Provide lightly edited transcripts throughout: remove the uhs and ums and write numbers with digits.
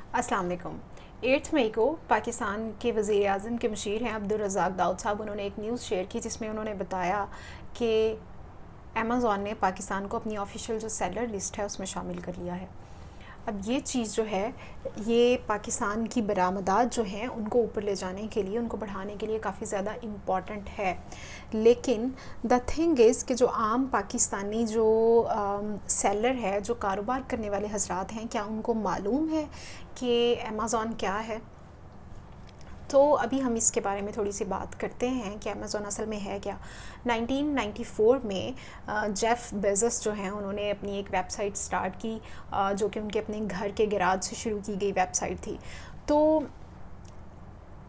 अस्सलाम वालेकुम। 8 मई को पाकिस्तान के वज़ीर आज़म के मुशीर हैं अब्दुल रज़ाक दाऊद साहब, उन्होंने एक न्यूज़ शेयर की जिसमें उन्होंने बताया कि अमेज़ॉन ने पाकिस्तान को अपनी ऑफ़िशियल जो सेलर लिस्ट है उसमें शामिल कर लिया है। अब ये चीज़ जो है, ये पाकिस्तान की बरामदात जो हैं उनको ऊपर ले जाने के लिए, उनको बढ़ाने के लिए काफ़ी ज़्यादा इम्पॉर्टेंट है। लेकिन द थिंग इज़ कि जो आम पाकिस्तानी जो सेलर है, जो कारोबार करने वाले हजरात हैं, क्या उनको मालूम है कि अमेज़ॉन क्या है? तो अभी हम इसके बारे में थोड़ी सी बात करते हैं कि अमेज़ॉन असल में है क्या। 1994 में जेफ बेज़ोस जो हैं उन्होंने अपनी एक वेबसाइट स्टार्ट की, जो कि उनके अपने घर के गैराज से शुरू की गई वेबसाइट थी। तो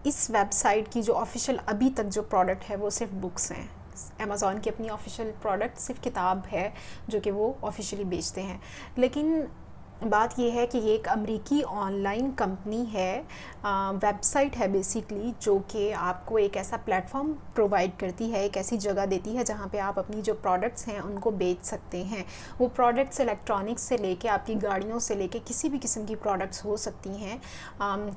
इस वेबसाइट की जो ऑफ़िशियल अभी तक जो प्रोडक्ट है वो सिर्फ बुक्स हैं। अमेज़ॉन की अपनी ऑफ़िशियल प्रोडक्ट सिर्फ किताब है जो कि वो ऑफ़िशियली बेचते हैं। लेकिन बात ये है कि ये एक अमेरिकी ऑनलाइन कंपनी है, वेबसाइट है बेसिकली, जो कि आपको एक ऐसा प्लेटफॉर्म प्रोवाइड करती है, एक ऐसी जगह देती है जहाँ पे आप अपनी जो प्रोडक्ट्स हैं उनको बेच सकते हैं। वो प्रोडक्ट्स इलेक्ट्रॉनिक्स से लेके आपकी गाड़ियों से लेके किसी भी किस्म की प्रोडक्ट्स हो सकती हैं,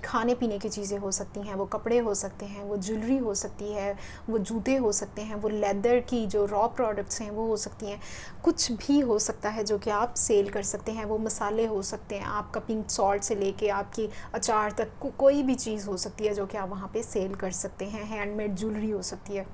खाने पीने की चीज़ें हो सकती हैं, वो कपड़े हो सकते हैं, वो ज्वेलरी हो सकती है, वो जूते हो सकते हैं, वो लेदर की जो रॉ प्रोडक्ट्स हैं वो हो सकती हैं, कुछ भी हो सकता है जो कि आप सेल कर सकते हैं। वो मसाले हो सकते हैं, आपका पिंक सॉल्ट से लेके आपकी अचार तक कोई भी चीज़ हो सकती है जो कि आप वहाँ पे सेल कर सकते हैं। हैंडमेड ज्वेलरी हो सकती है।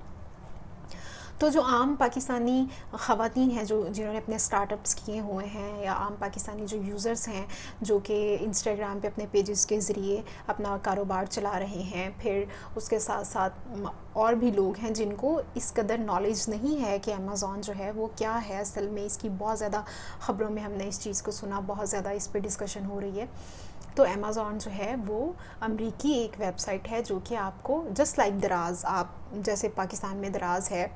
तो जो आम पाकिस्तानी ख़वातीन हैं जो जिन्होंने अपने स्टार्टअप्स किए हुए हैं, या आम पाकिस्तानी जो यूज़र्स हैं जो कि इंस्टाग्राम पे अपने पेजेस के ज़रिए अपना कारोबार चला रहे हैं, फिर उसके साथ साथ और भी लोग हैं जिनको इस कदर नॉलेज नहीं है कि अमेज़ॉन जो है वो क्या है असल में। इसकी बहुत ज़्यादा ख़बरों में हमने इस चीज़ को सुना, बहुत ज़्यादा इस पर डिस्कशन हो रही है। तो अमेज़ॉन जो है वो अमरीकी एक वेबसाइट है जो कि आपको जस्ट लाइक दराज़, आप जैसे पाकिस्तान में दराज़ है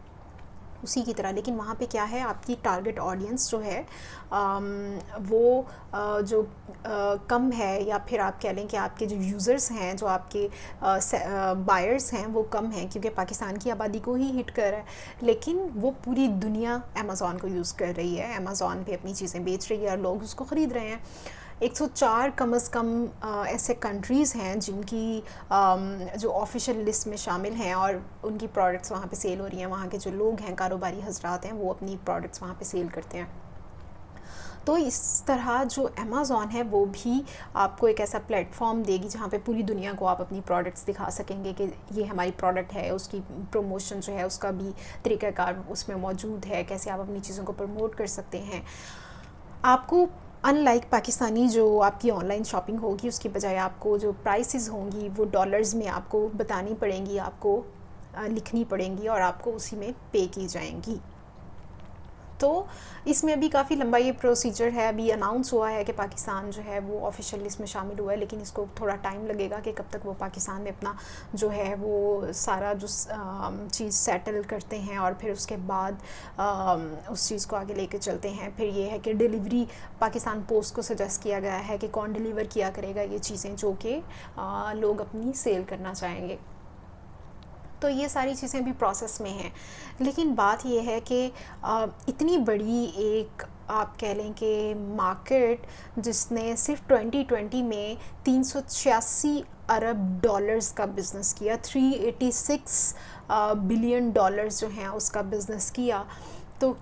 उसी की तरह, लेकिन वहाँ पे क्या है, आपकी टारगेट ऑडियंस जो है वो जो कम है, या फिर आप कह लें कि आपके जो यूज़र्स हैं, जो आपके बायर्स हैं वो कम हैं, क्योंकि पाकिस्तान की आबादी को ही हिट कर रहा है। लेकिन वो पूरी दुनिया अमेज़ॉन को यूज़ कर रही है, अमेज़ॉन पे अपनी चीज़ें बेच रही है और लोग उसको ख़रीद रहे हैं। 104 कम से कम ऐसे कंट्रीज़ हैं जिनकी जो ऑफिशियल लिस्ट में शामिल हैं और उनकी प्रोडक्ट्स वहाँ पे सेल हो रही हैं। वहाँ के जो लोग हैं, कारोबारी हजरात हैं, वो अपनी प्रोडक्ट्स वहाँ पे सेल करते हैं। तो इस तरह जो अमेज़ॉन है वो भी आपको एक ऐसा प्लेटफॉर्म देगी जहाँ पे पूरी दुनिया को आप अपनी प्रोडक्ट्स दिखा सकेंगे कि ये हमारी प्रोडक्ट है। उसकी प्रमोशन जो है उसका भी तरीक़ाकार उसमें मौजूद है, कैसे आप अपनी चीज़ों को प्रमोट कर सकते हैं। आपको अनलाइक पाकिस्तानी जो आपकी ऑनलाइन शॉपिंग होगी उसकी बजाय आपको जो प्राइसेस होंगी वो डॉलर्स में आपको बतानी पड़ेंगी, आपको लिखनी पड़ेंगी और आपको उसी में पे की जाएंगी। तो इसमें अभी काफ़ी लंबा ये प्रोसीजर है। अभी अनाउंस हुआ है कि पाकिस्तान जो है वो ऑफिशियल लिस्ट में शामिल हुआ है, लेकिन इसको थोड़ा टाइम लगेगा कि कब तक वो पाकिस्तान में अपना जो है वो सारा जो चीज़ सेटल करते हैं और फिर उसके बाद उस चीज़ को आगे लेके चलते हैं। फिर ये है कि डिलीवरी, पाकिस्तान पोस्ट को सजेस्ट किया गया है कि कौन डिलीवर किया करेगा ये चीज़ें जो कि लोग अपनी सेल करना चाहेंगे। तो ये सारी चीज़ें भी प्रोसेस में हैं। लेकिन बात ये है कि इतनी बड़ी एक आप कह लें कि मार्केट जिसने सिर्फ 2020 में 386 अरब डॉलर्स का बिज़नेस किया, 386 बिलियन डॉलर्स जो हैं उसका बिज़नेस किया, तो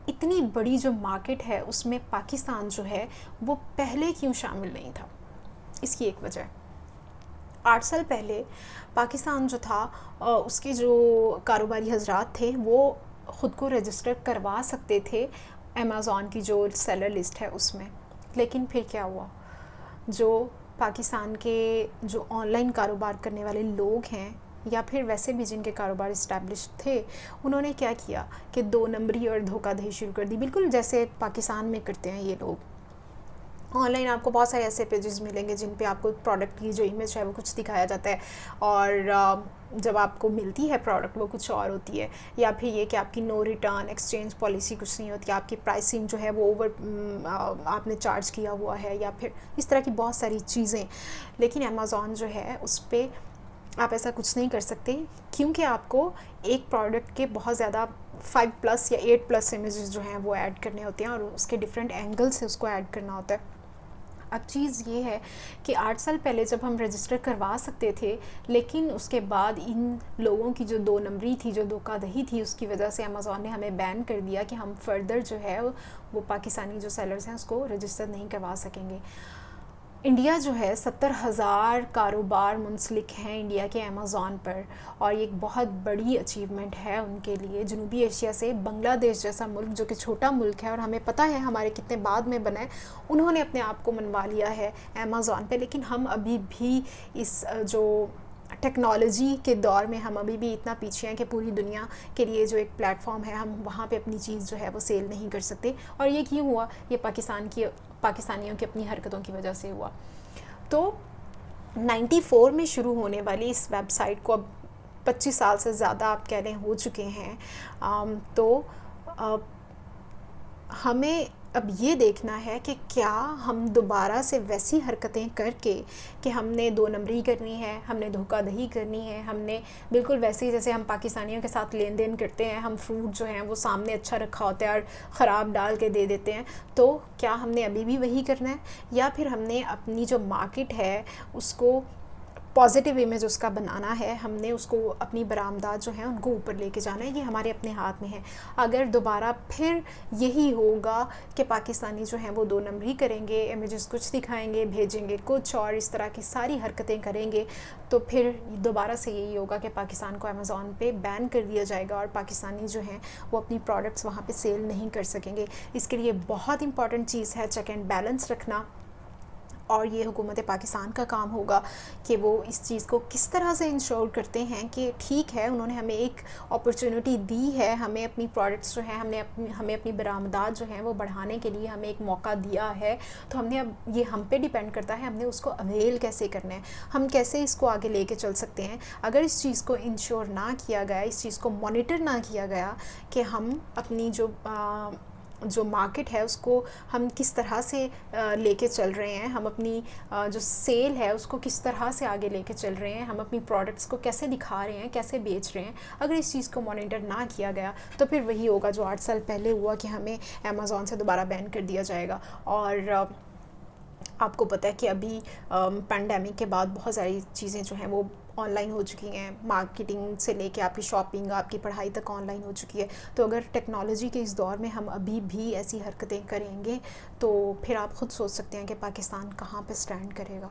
इतनी बड़ी जो मार्केट है उसमें पाकिस्तान जो है वो पहले क्यों शामिल नहीं था? इसकी एक वजह, 8 साल पहले पाकिस्तान जो था उसके जो कारोबारी हजरात थे वो ख़ुद को रजिस्टर करवा सकते थे अमेज़ॉन की जो सेलर लिस्ट है उसमें। लेकिन फिर क्या हुआ, जो पाकिस्तान के जो ऑनलाइन कारोबार करने वाले लोग हैं या फिर वैसे भी जिनके कारोबार इस्टेब्लिश थे, उन्होंने क्या किया कि 2 नंबरी और धोखाधड़ी शुरू कर दी, बिल्कुल जैसे पाकिस्तान में करते हैं ये लोग। ऑनलाइन आपको बहुत सारे ऐसे पेजेस मिलेंगे जिन पे आपको प्रोडक्ट की जो इमेज है वो कुछ दिखाया जाता है और जब आपको मिलती है प्रोडक्ट वो कुछ और होती है, या फिर ये कि आपकी नो रिटर्न एक्सचेंज पॉलिसी कुछ नहीं होती, आपकी प्राइसिंग जो है वो ओवर आपने चार्ज किया हुआ है, या फिर इस तरह की बहुत सारी चीज़ें। लेकिन अमेज़ॉन जो है उस पर आप ऐसा कुछ नहीं कर सकते, क्योंकि आपको एक प्रोडक्ट के बहुत ज़्यादा 5+ या 8+ इमेजेस जो हैं वो ऐड करने होते हैं और उसके डिफरेंट एंगल से उसको ऐड करना होता है। اب چیز یہ ہے کہ 8 سال پہلے جب ہم رجسٹر کروا سکتے تھے، لیکن اس کے بعد ان لوگوں کی جو 2 نمبری تھی، جو دھوکہ دہی تھی، اس کی وجہ سے امیزون نے ہمیں بین کر دیا کہ ہم فردر جو ہے وہ پاکستانی جو سیلرز ہیں اس کو رجسٹر نہیں کروا سکیں گے۔ انڈیا جو ہے 70,000 کاروبار منسلک ہیں انڈیا کے امیزون پر، اور یہ ایک بہت بڑی اچیومنٹ ہے ان کے لیے۔ جنوبی ایشیا سے بنگلہ دیش جیسا ملک جو کہ چھوٹا ملک ہے اور ہمیں پتہ ہے ہمارے کتنے بعد میں بنا ہے، انہوں نے اپنے آپ کو منوا لیا ہے امیزون پہ، لیکن ہم ابھی بھی اس جو ٹیکنالوجی کے دور میں ہم ابھی بھی اتنا پیچھے ہیں کہ پوری دنیا کے لیے جو ایک پلیٹ فارم ہے ہم وہاں پہ اپنی چیز جو ہے وہ سیل نہیں کر سکتے۔ اور یہ کیوں ہوا؟ یہ پاکستانیوں کی اپنی حرکتوں کی وجہ سے ہوا۔ تو 94 میں شروع ہونے والی اس ویب سائٹ کو اب 25 سال سے زیادہ آپ کہہ لیں ہو چکے ہیں۔ تو ہمیں اب یہ دیکھنا ہے کہ کیا ہم دوبارہ سے ویسی حرکتیں کر کے کہ ہم نے 2 نمبری کرنی ہے، ہم نے دھوکہ دہی کرنی ہے، ہم نے بالکل ویسے ہی جیسے ہم پاکستانیوں کے ساتھ لین دین کرتے ہیں، ہم فروٹ جو ہیں وہ سامنے اچھا رکھا ہوتا ہے اور خراب ڈال کے دے دیتے ہیں، تو کیا ہم نے ابھی بھی وہی کرنا ہے، یا پھر ہم نے اپنی جو مارکیٹ ہے اس کو پازیٹیو امیج اس کا بنانا ہے، ہم نے اس کو اپنی برآمدات جو ہیں ان کو اوپر لے کے جانا ہے۔ یہ ہمارے اپنے ہاتھ میں ہے۔ اگر دوبارہ پھر یہی ہوگا کہ پاکستانی جو ہیں وہ 2 نمبری کریں گے، امیجز کچھ دکھائیں گے، بھیجیں گے کچھ، اور اس طرح کی ساری حرکتیں کریں گے، تو پھر دوبارہ سے یہی ہوگا کہ پاکستان کو امیزون پہ بین کر دیا جائے گا اور پاکستانی جو ہیں وہ اپنی پروڈکٹس وہاں پہ سیل نہیں کر سکیں گے۔ اس کے لیے بہت امپورٹنٹ چیز ہے چیک اینڈ بیلنس رکھنا، اور یہ حکومت پاکستان کا کام ہوگا کہ وہ اس چیز کو کس طرح سے انشور کرتے ہیں کہ ٹھیک ہے انہوں نے ہمیں ایک اپرچونٹی دی ہے، ہمیں اپنی پروڈکٹس جو ہیں ہمیں اپنی برآمدات جو ہیں وہ بڑھانے کے لیے ہمیں ایک موقع دیا ہے، تو ہم نے اب یہ ہم پہ ڈیپینڈ کرتا ہے ہم نے اس کو اویل کیسے کرنا ہے، ہم کیسے اس کو آگے لے کے چل سکتے ہیں۔ اگر اس چیز کو انشور نہ کیا گیا، اس چیز کو مانیٹر نہ کیا گیا کہ ہم اپنی جو مارکیٹ ہے اس کو ہم کس طرح سے لے کے چل رہے ہیں، ہم اپنی جو سیل ہے اس کو کس طرح سے آگے لے کے چل رہے ہیں، ہم اپنی پروڈکٹس کو کیسے دکھا رہے ہیں، کیسے بیچ رہے ہیں، اگر اس چیز کو مانیٹر نہ کیا گیا تو پھر وہی ہوگا جو 8 سال پہلے ہوا کہ ہمیں امیزون سے دوبارہ بین کر دیا جائے گا۔ اور آپ کو پتہ ہے کہ ابھی پینڈیمک کے بعد بہت ساری چیزیں جو ہیں وہ آن لائن ہو چکی ہیں، مارکیٹنگ سے لے کے آپ کی شاپنگ، آپ کی پڑھائی تک آن لائن ہو چکی ہے۔ تو اگر ٹیکنالوجی کے اس دور میں ہم ابھی بھی ایسی حرکتیں کریں گے تو پھر آپ خود سوچ سکتے ہیں کہ پاکستان کہاں پہ سٹینڈ کرے گا۔